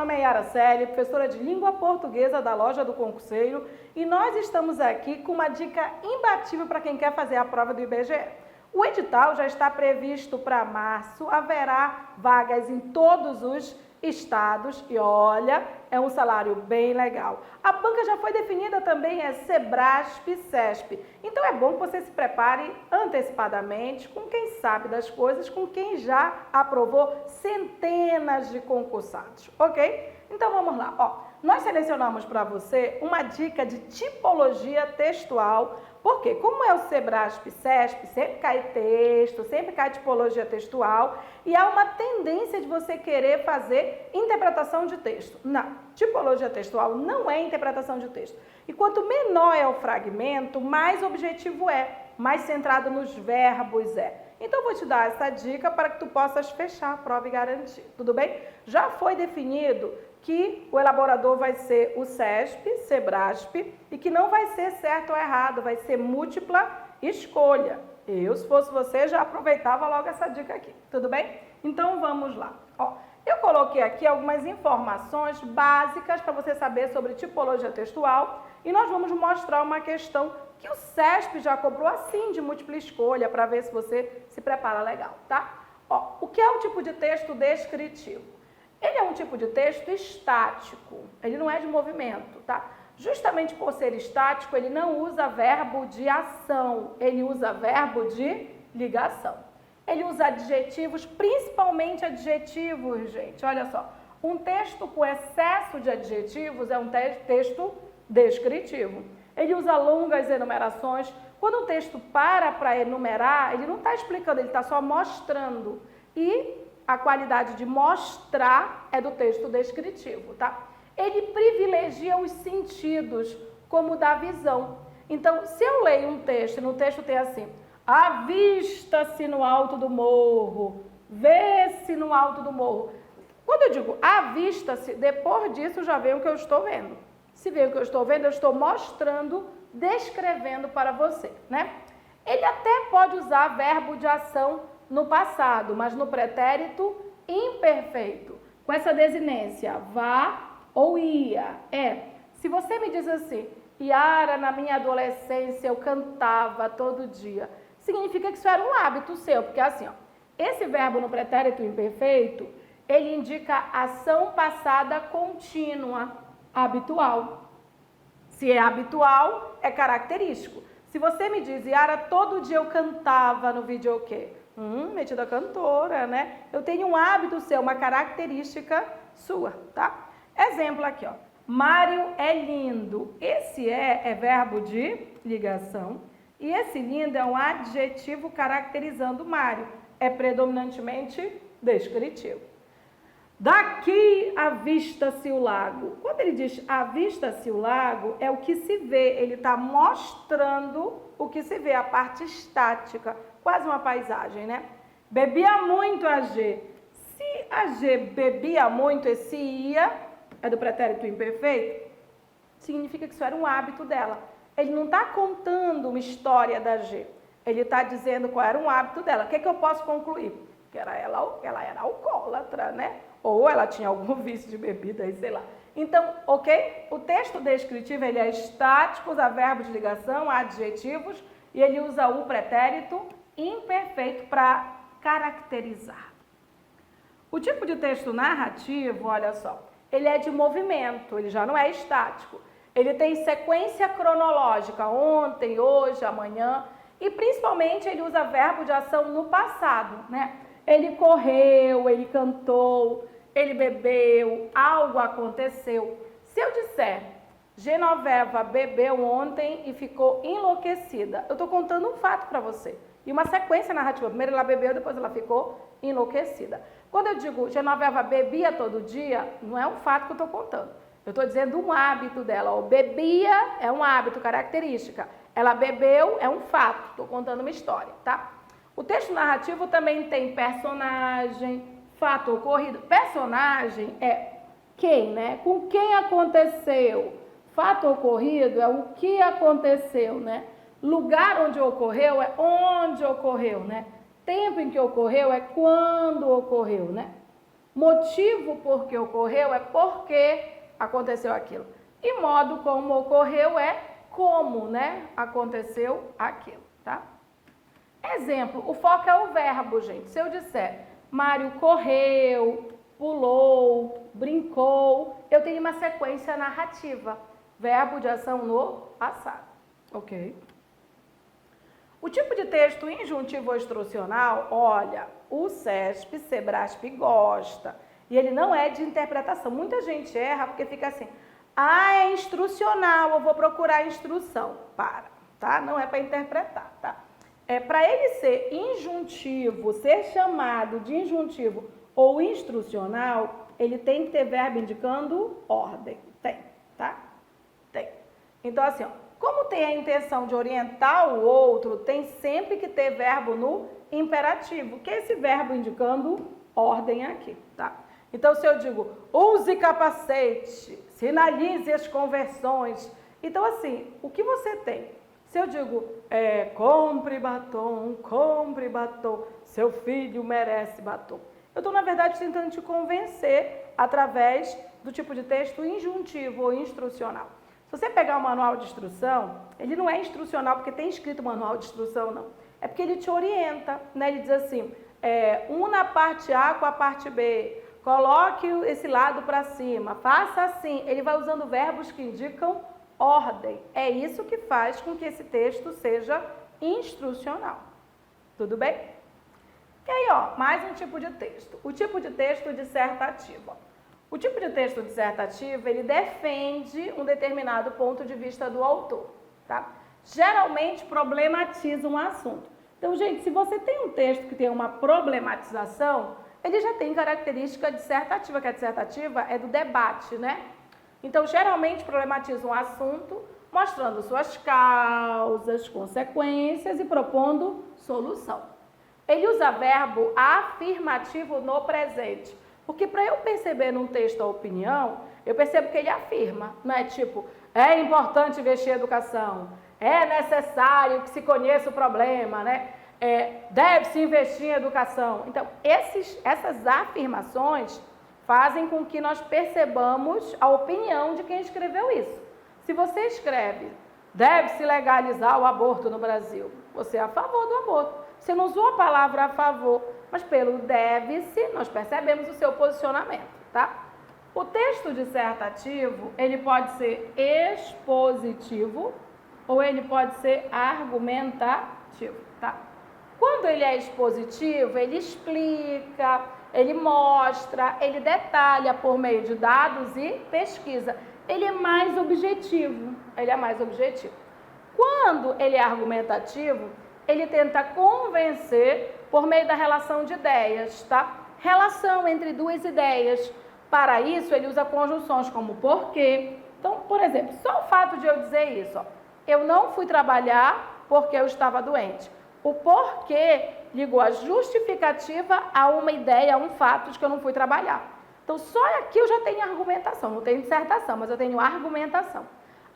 nome é Yara Celi, professora de língua portuguesa da Loja do Concurseiro, e nós estamos aqui com uma dica imbatível para quem quer fazer a prova do IBGE. O edital já está previsto para março, haverá vagas em todos os estados e olha, é um salário bem legal. A banca já foi definida também, é Sebrasp e Cesp. Então é bom que você se prepare antecipadamente com quem sabe das coisas, com quem já aprovou centenas de concursados, ok? Então vamos lá, ó. Nós selecionamos para você uma dica de tipologia textual, porque como é o Sebrasp e Cesp, sempre cai texto, sempre cai tipologia textual e há uma tendência de você querer fazer interpretação de texto. Não, tipologia textual não é interpretação de texto. E quanto menor é o fragmento, mais objetivo é, mais centrado nos verbos é. Então, vou te dar essa dica para que tu possas fechar a prova e garantir, tudo bem? Já foi definido que o elaborador vai ser o Cesp, Sebrasp, e que não vai ser certo ou errado, vai ser múltipla escolha. Eu, se fosse você, já aproveitava logo essa dica aqui, tudo bem? Então, vamos lá. Ó, eu coloquei aqui algumas informações básicas para você saber sobre tipologia textual e nós vamos mostrar uma questão que o Cesp já cobrou assim de múltipla escolha para ver se você se prepara legal, tá? Ó, o que é o tipo de texto descritivo? Ele é um tipo de texto estático, ele não é de movimento, tá? Justamente por ser estático, ele não usa verbo de ação, ele usa verbo de ligação. Ele usa adjetivos, principalmente adjetivos, gente, olha só. Um texto com excesso de adjetivos é um texto descritivo. Ele usa longas enumerações. Quando o texto para enumerar, ele não está explicando, ele está só mostrando. E a qualidade de mostrar é do texto descritivo, tá? Ele privilegia os sentidos, como o da visão. Então, se eu leio um texto e no texto tem assim, avista-se no alto do morro, vê-se no alto do morro. Quando eu digo avista-se, depois disso já vem o que eu estou vendo. Se vem o que eu estou vendo, eu estou mostrando, descrevendo para você, né? Ele até pode usar verbo de ação no passado, mas no pretérito imperfeito, com essa desinência, vá ou ia. Se você me diz assim, Yara, na minha adolescência eu cantava todo dia, significa que isso era um hábito seu, porque assim, ó, esse verbo no pretérito imperfeito, ele indica ação passada contínua, habitual. Se é habitual, é característico. Se você me diz, Yara, todo dia eu cantava no videokê, metida cantora, né? Eu tenho um hábito seu, uma característica sua, tá? Exemplo aqui, ó. Mário é lindo. Esse é verbo de ligação. E esse lindo é um adjetivo caracterizando Mário. É predominantemente descritivo. Daqui avista-se o lago. Quando ele diz avista-se o lago, é o que se vê. Ele está mostrando o que se vê, a parte estática. Quase uma paisagem, né? Bebia muito a G. Se a G bebia muito, esse ia é do pretérito imperfeito, significa que isso era um hábito dela. Ele não está contando uma história da G. Ele está dizendo qual era um hábito dela. O que eu posso concluir? Que ela era alcoólatra, né? Ou ela tinha algum vício de bebida, aí sei lá. Então, ok? O texto descritivo, ele é estático, usa verbos de ligação, adjetivos, e ele usa o pretérito imperfeito para caracterizar. O tipo de texto narrativo, olha só, ele é de movimento, ele já não é estático. Ele tem sequência cronológica, ontem, hoje, amanhã, e principalmente ele usa verbo de ação no passado, né? Ele correu, ele cantou, ele bebeu, algo aconteceu. Se eu disser, Genoveva bebeu ontem e ficou enlouquecida, eu estou contando um fato para você. E uma sequência narrativa. Primeiro ela bebeu, depois ela ficou enlouquecida. Quando eu digo Genoveva bebia todo dia, não é um fato que eu estou contando. Eu estou dizendo um hábito dela. O bebia é um hábito, característica. Ela bebeu é um fato. Estou contando uma história, tá? O texto narrativo também tem personagem, fato ocorrido. Personagem é quem, né? Com quem aconteceu. Fato ocorrido é o que aconteceu, né? Lugar onde ocorreu é onde ocorreu, né? Tempo em que ocorreu é quando ocorreu, né? Motivo por que ocorreu é porque aconteceu aquilo. E modo como ocorreu é como, né, aconteceu aquilo, tá? Exemplo, o foco é o verbo, gente. Se eu disser, Mário correu, pulou, brincou, eu tenho uma sequência narrativa. Verbo de ação no passado, ok? O tipo de texto injuntivo ou instrucional, olha, o CESP, Sebrasp gosta. E ele não é de interpretação. Muita gente erra porque fica assim, é instrucional, eu vou procurar a instrução. Tá? Não é para interpretar, tá? Para ele ser injuntivo, ser chamado de injuntivo ou instrucional, ele tem que ter verbo indicando ordem. Tem, tá? Tem. Então, assim, ó, como tem a intenção de orientar o outro, tem sempre que ter verbo no imperativo, que é esse verbo indicando ordem aqui, tá? Então, se eu digo, use capacete, sinalize as conversões. Então, assim, o que você tem? Se eu digo, compre batom, seu filho merece batom. Eu estou, na verdade, tentando te convencer através do tipo de texto injuntivo ou instrucional. Se você pegar o manual de instrução, ele não é instrucional porque tem escrito manual de instrução, não. É porque ele te orienta, né? Ele diz assim, una a parte A com a parte B, coloque esse lado para cima, faça assim. Ele vai usando verbos que indicam ordem. É isso que faz com que esse texto seja instrucional. Tudo bem? E aí, ó, mais um tipo de texto. O tipo de texto dissertativo. O tipo de texto dissertativo, ele defende um determinado ponto de vista do autor, tá? Geralmente problematiza um assunto. Então, gente, se você tem um texto que tem uma problematização, ele já tem característica dissertativa, que a dissertativa é do debate, né? Então, geralmente problematiza um assunto, mostrando suas causas, consequências e propondo solução. Ele usa verbo afirmativo no presente, porque para eu perceber num texto a opinião, eu percebo que ele afirma, não é tipo, é importante investir em educação, é necessário que se conheça o problema, né? Deve-se investir em educação. Então, essas afirmações fazem com que nós percebamos a opinião de quem escreveu isso. Se você escreve, deve-se legalizar o aborto no Brasil, você é a favor do aborto. Você não usou a palavra a favor, mas pelo deve-se, nós percebemos o seu posicionamento, tá? O texto dissertativo, ele pode ser expositivo ou ele pode ser argumentativo, tá? Quando ele é expositivo, ele explica, ele mostra, ele detalha por meio de dados e pesquisa. Ele é mais objetivo, Quando ele é argumentativo, ele tenta convencer por meio da relação de ideias, tá? Relação entre duas ideias. Para isso, ele usa conjunções como porquê. Então, por exemplo, só o fato de eu dizer isso, ó, eu não fui trabalhar porque eu estava doente. O porquê ligou a justificativa a uma ideia, a um fato de que eu não fui trabalhar. Então, só aqui eu já tenho argumentação, não tenho dissertação, mas eu tenho argumentação.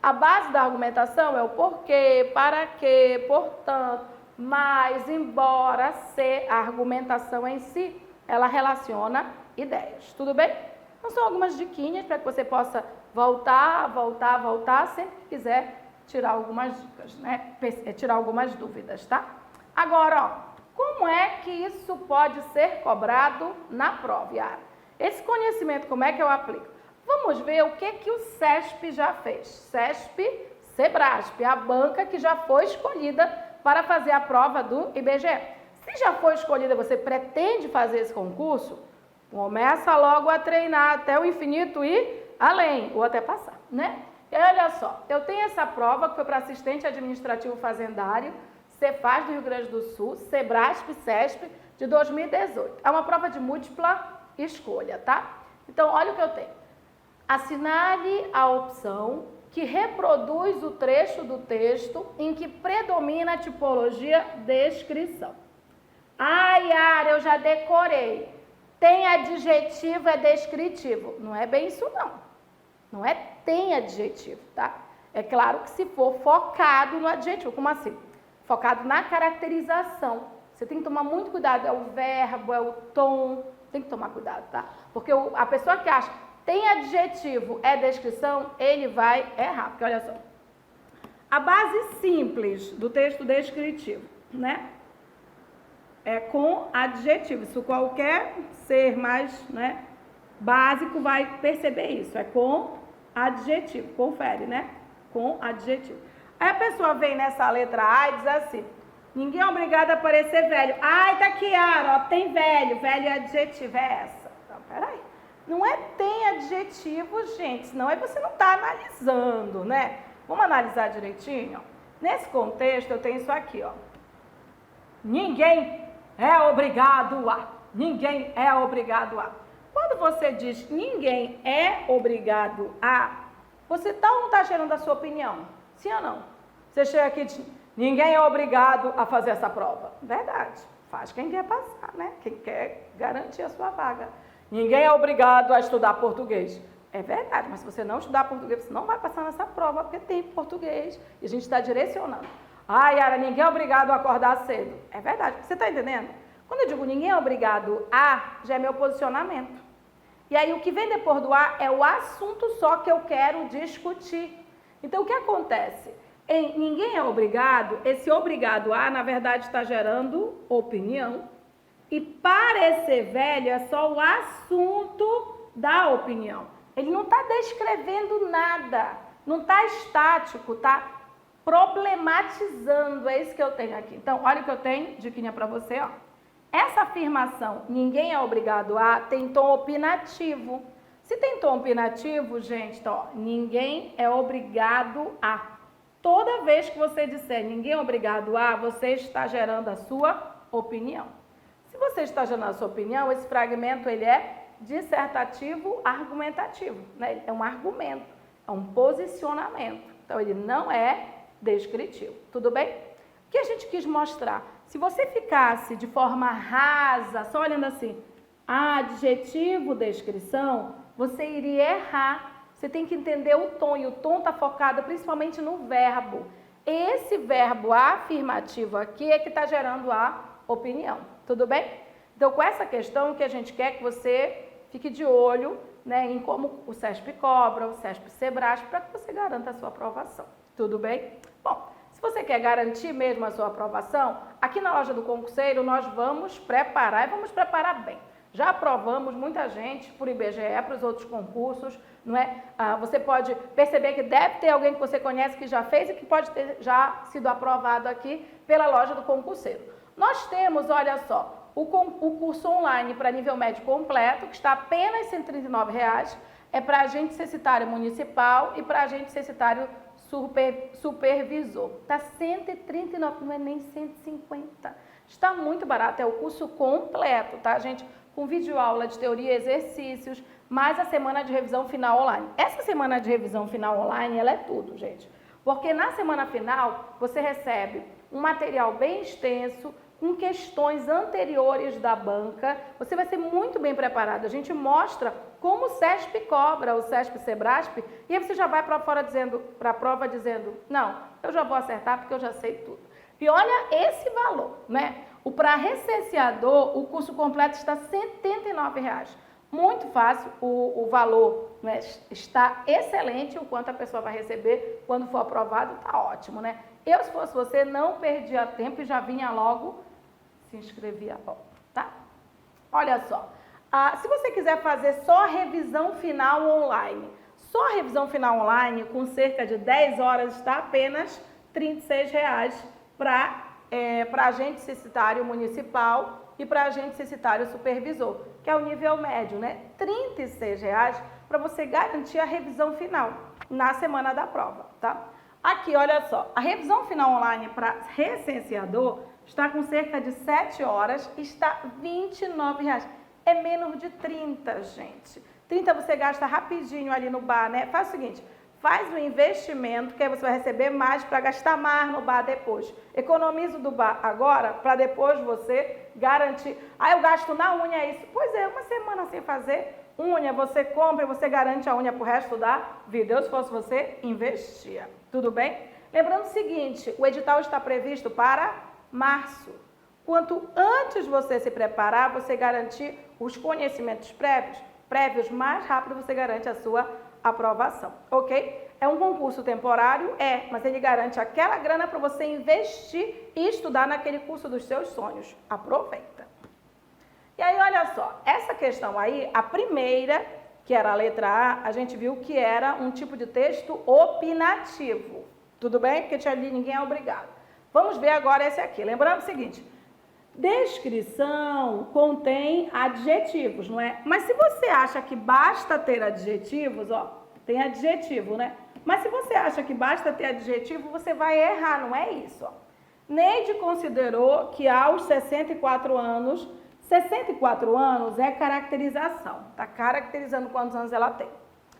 A base da argumentação é o porquê, para quê, portanto, mas, embora ser a argumentação em si, ela relaciona ideias. Tudo bem? Então, são algumas diquinhas para que você possa voltar, sempre que quiser tirar algumas dicas, né? Tirar algumas dúvidas, tá? Agora, ó, como é que isso pode ser cobrado na prova, Yara? Esse conhecimento, como é que eu aplico? Vamos ver o que o CESP já fez. CESP, Sebrasp, a banca que já foi escolhida para fazer a prova do IBGE. Se já foi escolhida, você pretende fazer esse concurso? Começa logo a treinar até o infinito e além, ou até passar, né? E olha só, eu tenho essa prova que foi para assistente administrativo fazendário, Cefaz do Rio Grande do Sul, Sebrasp, CESP, de 2018. É uma prova de múltipla escolha, tá? Então, olha o que eu tenho. Assinale a opção que reproduz o trecho do texto em que predomina a tipologia descrição. Yara, eu já decorei. Tem adjetivo, é descritivo. Não é bem isso, não. Não é tem adjetivo, tá? É claro que se for focado no adjetivo. Como assim? Focado na caracterização. Você tem que tomar muito cuidado. É o verbo, é o tom, tem que tomar cuidado, tá? Porque a pessoa que acha tem adjetivo, é descrição, ele vai errar. Porque olha só, a base simples do texto descritivo, né? É com adjetivo. Isso qualquer ser mais, né, básico vai perceber isso. É com adjetivo. Confere, né? Com adjetivo. Aí a pessoa vem nessa letra A e diz assim: ninguém é obrigado a parecer velho. Ai, tá aqui, ó, tem velho. Velho é adjetivo, é essa. Então, peraí. Não é tem adjetivo, gente. Senão aí você não está analisando, né? Vamos analisar direitinho? Nesse contexto, eu tenho isso aqui, ó. Ninguém é obrigado a. Ninguém é obrigado a. Quando você diz ninguém é obrigado a, você tá ou não está gerando a sua opinião? Sim ou não? Você chega aqui e diz, ninguém é obrigado a fazer essa prova. Verdade. Faz quem quer passar, né? Quem quer garantir a sua vaga. Ninguém é obrigado a estudar português. É verdade, mas se você não estudar português, você não vai passar nessa prova, porque tem português e a gente está direcionando. Ah, Yara, ninguém é obrigado a acordar cedo. É verdade, você está entendendo? Quando eu digo ninguém é obrigado a, já é meu posicionamento. E aí o que vem depois do a é o assunto só que eu quero discutir. Então o que acontece? Em ninguém é obrigado, esse obrigado a, na verdade, está gerando opinião. E parecer velho é só o assunto da opinião. Ele não está descrevendo nada, não está estático, está problematizando. É isso que eu tenho aqui. Então, olha o que eu tenho, diquinha para você, ó. Essa afirmação, ninguém é obrigado a, tem tom opinativo. Se tem tom opinativo, gente, então, ó, ninguém é obrigado a. Toda vez que você disser ninguém é obrigado a, você está gerando a sua opinião. Se você está gerando a sua opinião, esse fragmento ele é dissertativo argumentativo, né? É um argumento, é um posicionamento. Então, ele não é descritivo. Tudo bem? O que a gente quis mostrar? Se você ficasse de forma rasa, só olhando assim, adjetivo, descrição, você iria errar. Você tem que entender o tom, e o tom está focado principalmente no verbo. Esse verbo afirmativo aqui é que está gerando a opinião. Tudo bem? Então, com essa questão, o que a gente quer é que você fique de olho, né, em como o SESP cobra, o SESP Sebrasp, para que você garanta a sua aprovação. Tudo bem? Bom, se você quer garantir mesmo a sua aprovação, aqui na loja do concurseiro nós vamos preparar e vamos preparar bem. Já aprovamos muita gente por IBGE, para os outros concursos, não é? Você pode perceber que deve ter alguém que você conhece que já fez e que pode ter já sido aprovado aqui pela loja do concurseiro. Nós temos, olha só, o curso online para nível médio completo, que está apenas R$ 139, é para agente censitário municipal e para agente censitário supervisor. Está 139, não é nem 150. Está muito barato, é o curso completo, tá, gente? Com videoaula de teoria e exercícios, mais a semana de revisão final online. Essa semana de revisão final online, ela é tudo, gente. Porque na semana final, você recebe um material bem extenso, com questões anteriores da banca, você vai ser muito bem preparado. A gente mostra como o SESP cobra, o SESP Sebrasp, e aí você já vai para fora para a prova dizendo, não, eu já vou acertar porque eu já sei tudo. E olha esse valor, né? Para recenseador, o curso completo está R$ 79. Muito fácil, o valor, né, está excelente, o quanto a pessoa vai receber quando for aprovado, está ótimo, né? Eu, se fosse você, não perdia tempo e já vinha logo, se inscrevia logo, tá? Olha só, se você quiser fazer só a revisão final online, só a revisão final online com cerca de 10 horas está apenas R$ 36 para agente censitário municipal e para agente censitário supervisor, que é o nível médio, né? R$ 36 para você garantir a revisão final na semana da prova, tá? Aqui, olha só, a revisão final online para recenseador está com cerca de 7 horas, está R$ 29. É menos de 30, gente. 30 você gasta rapidinho ali no bar, né? Faz o seguinte, faz um investimento, que aí você vai receber mais para gastar mais no bar depois. Economiza do bar agora, para depois você garantir. Eu gasto na unha isso. Pois é, uma semana sem fazer unha, você compra e você garante a unha para o resto da vida. Eu, se fosse você, investia. Tudo bem? Lembrando o seguinte, o edital está previsto para março. Quanto antes você se preparar, você garantir os conhecimentos prévios, mais rápido você garante a sua aprovação, ok? É um concurso temporário? É, mas ele garante aquela grana para você investir e estudar naquele curso dos seus sonhos. Aproveita. E aí, olha só, essa questão aí, a primeira, que era a letra A, a gente viu que era um tipo de texto opinativo. Tudo bem? Porque ali ninguém é obrigado. Vamos ver agora esse aqui. Lembrando o seguinte, descrição contém adjetivos, não é? Mas se você acha que basta ter adjetivos, ó, tem adjetivo, né? Mas se você acha que basta ter adjetivo, você vai errar, não é isso, ó. Neide considerou que aos 64 anos é caracterização, tá caracterizando quantos anos ela tem.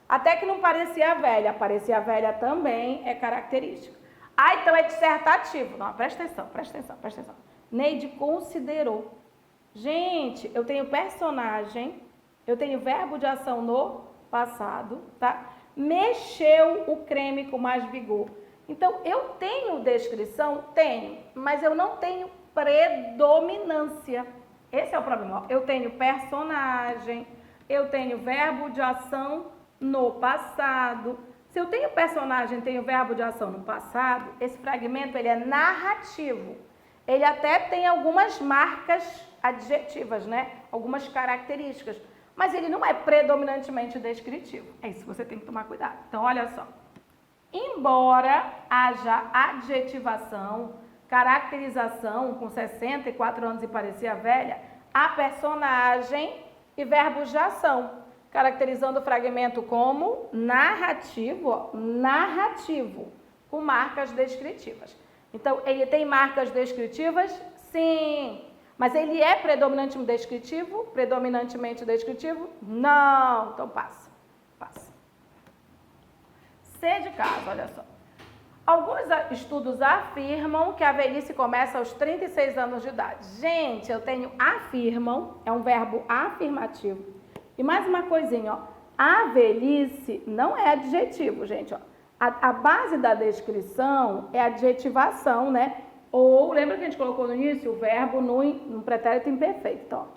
Até que não parecia velha também é característica. Ah, então é dissertativo. Não, presta atenção. Neide considerou. Gente, eu tenho personagem, eu tenho verbo de ação no passado, tá? Mexeu o creme com mais vigor. Então, eu tenho descrição? Tenho, mas eu não tenho predominância. Esse é o problema. Eu tenho personagem, eu tenho verbo de ação no passado. Se eu tenho personagem, tenho verbo de ação no passado, esse fragmento ele é narrativo. Ele até tem algumas marcas adjetivas, né? Algumas características, mas ele não é predominantemente descritivo. É isso que você tem que tomar cuidado. Então, olha só. Embora haja adjetivação, caracterização, com 64 anos e parecia velha, há personagem e verbos de ação, caracterizando o fragmento como narrativo, com marcas descritivas. Então, ele tem marcas descritivas? Sim. Mas ele é predominantemente descritivo? Não. Então, passa. C de casa, olha só. Alguns estudos afirmam que a velhice começa aos 36 anos de idade. Gente, eu tenho afirmam, é um verbo afirmativo. E mais uma coisinha, ó. A velhice não é adjetivo, gente, ó. A base da descrição é adjetivação, né? Ou, lembra que a gente colocou no início o verbo no pretérito imperfeito, então,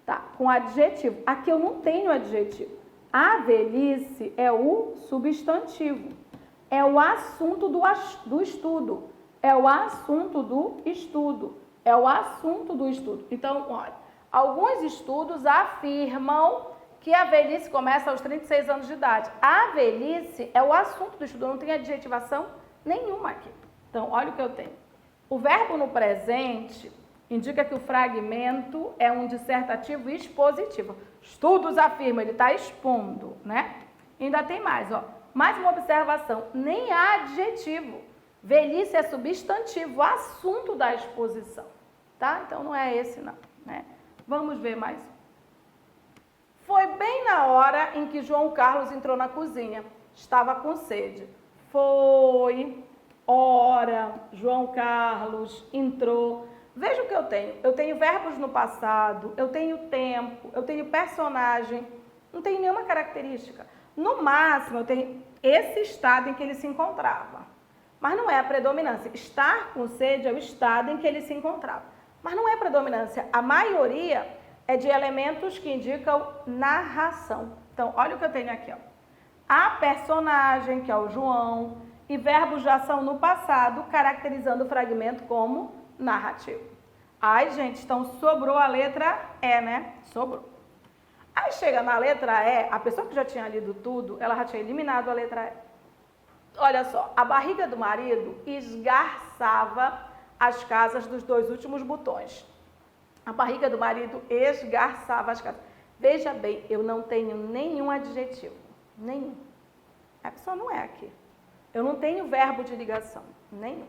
tá, com adjetivo. Aqui eu não tenho adjetivo. A velhice é o substantivo. É o assunto do estudo. É o assunto do estudo. Então, olha, alguns estudos afirmam que a velhice começa aos 36 anos de idade. A velhice é o assunto do estudo, não tem adjetivação nenhuma aqui. Então, olha o que eu tenho. O verbo no presente indica que o fragmento é um dissertativo expositivo. Estudos afirmam, ele está expondo, né? Ainda tem mais, ó. Mais uma observação, nem há adjetivo. Velhice é substantivo, assunto da exposição, tá? Então, não é esse não, né? Vamos ver mais um. Foi bem na hora em que João Carlos entrou na cozinha. Estava com sede. Foi, hora, João Carlos entrou. Veja o que eu tenho. Eu tenho verbos no passado, eu tenho tempo, eu tenho personagem. Não tenho nenhuma característica. No máximo, eu tenho esse estado em que ele se encontrava. Mas não é a predominância. Estar com sede é o estado em que ele se encontrava. Mas não é predominância. A maioria é de elementos que indicam narração. Então, olha o que eu tenho aqui, ó. A personagem, que é o João, e verbos de ação no passado, caracterizando o fragmento como narrativo. Ai, gente, então sobrou a letra E, né? Sobrou. Aí chega na letra E, a pessoa que já tinha lido tudo, ela já tinha eliminado a letra E. Olha só, a barriga do marido esgarçava as casas dos 2 últimos botões. A barriga do marido esgarçava as casas. Veja bem, eu não tenho nenhum adjetivo. Nenhum. A pessoa não é aqui. Eu não tenho verbo de ligação. Nenhum.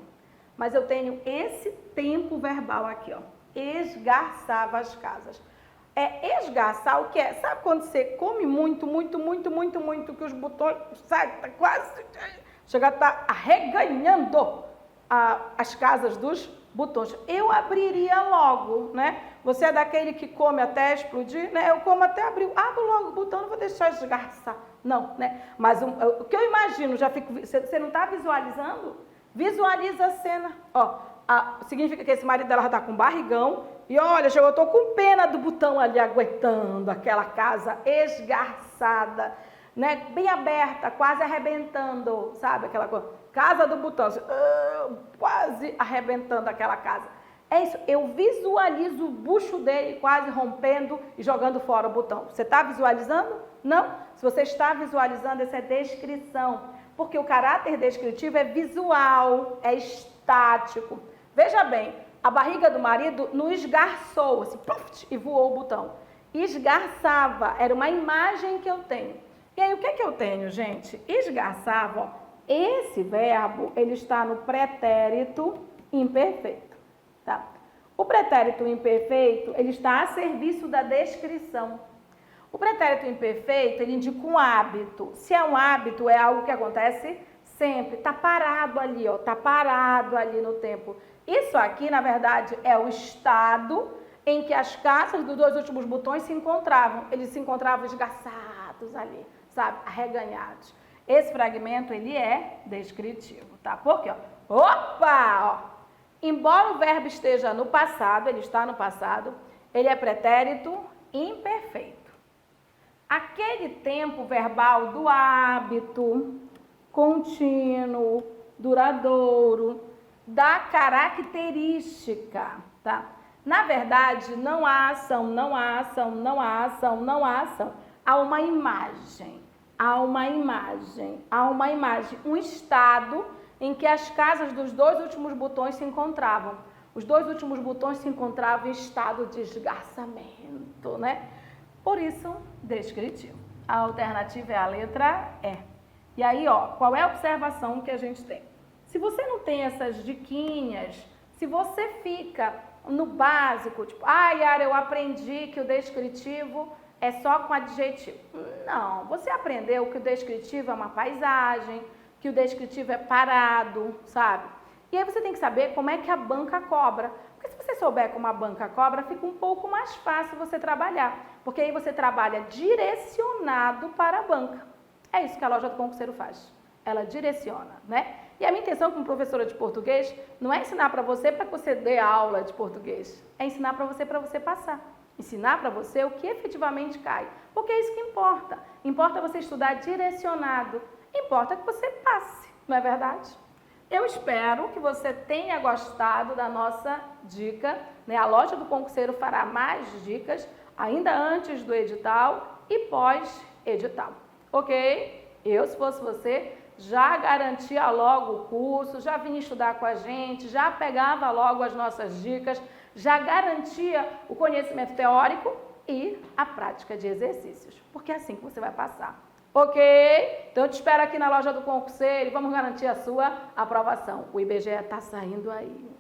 Mas eu tenho esse tempo verbal aqui, ó. Esgarçava as casas. É esgarçar o que é? Sabe quando você come muito, que os botões, sabe, tá quase, chega a estar arreganhando as casas dos botões. Eu abriria logo, né? Você é daquele que come até explodir, né? Eu como até abrir, abro logo o botão, não vou deixar esgarçar. Não, né? Mas o que eu imagino, já fico, você não está visualizando? Visualiza a cena. Ó, significa que esse marido dela já está com barrigão, E olha, chegou, eu tô com pena do botão ali aguentando aquela casa esgarçada, né? Bem aberta, quase arrebentando, sabe? Aquela coisa. Casa do botão, assim, quase arrebentando aquela casa. É isso, eu visualizo o bucho dele quase rompendo e jogando fora o botão. Você está visualizando? Não? Se você está visualizando, essa é descrição. Porque o caráter descritivo é visual, é estático. Veja bem, a barriga do marido não esgarçou, assim, puff, e voou o botão. Esgarçava, era uma imagem que eu tenho. E aí, o que é que eu tenho, gente? Esgarçava, ó, esse verbo, ele está no pretérito imperfeito. Tá? O pretérito imperfeito, ele está a serviço da descrição. O pretérito imperfeito, ele indica um hábito. Se é um hábito, é algo que acontece sempre. Está parado ali, ó, está parado ali no tempo. Isso aqui, na verdade, é o estado em que as casas dos dois últimos botões se encontravam. Eles se encontravam esgarçados ali, sabe? Arreganhados. Esse fragmento, ele é descritivo, tá? Por quê? Opa! Ó. Embora o verbo esteja no passado, ele está no passado, ele é pretérito imperfeito. Aquele tempo verbal do hábito, contínuo, duradouro, da característica, tá? Na verdade, não há ação, não há ação, não há ação, não há ação. Há uma imagem, há uma imagem, há uma imagem, um estado em que as casas dos dois últimos botões se encontravam. Os dois últimos botões se encontravam em estado de esgarçamento, né? Por isso, descritivo. A alternativa é a letra E. E aí, ó, qual é a observação que a gente tem? Se você não tem essas diquinhas, se você fica no básico, tipo, Yara, eu aprendi que o descritivo é só com adjetivo. Não, você aprendeu que o descritivo é uma paisagem, que o descritivo é parado, sabe? E aí você tem que saber como é que a banca cobra. Porque se você souber como a banca cobra, fica um pouco mais fácil você trabalhar. Porque aí você trabalha direcionado para a banca. É isso que a loja do concurseiro faz. Ela direciona, né? E a minha intenção como professora de português não é ensinar para você que você dê aula de português. É ensinar para você passar. Ensinar para você o que efetivamente cai. Porque é isso que importa. Importa você estudar direcionado. Importa que você passe, não é verdade? Eu espero que você tenha gostado da nossa dica, né? A loja do concurseiro fará mais dicas ainda antes do edital e pós-edital, ok? Eu, se fosse você, já garantia logo o curso, já vinha estudar com a gente, já pegava logo as nossas dicas, já garantia o conhecimento teórico e a prática de exercícios, porque é assim que você vai passar. Ok? Então eu te espero aqui na loja do concurseiro e vamos garantir a sua aprovação. O IBGE está saindo aí.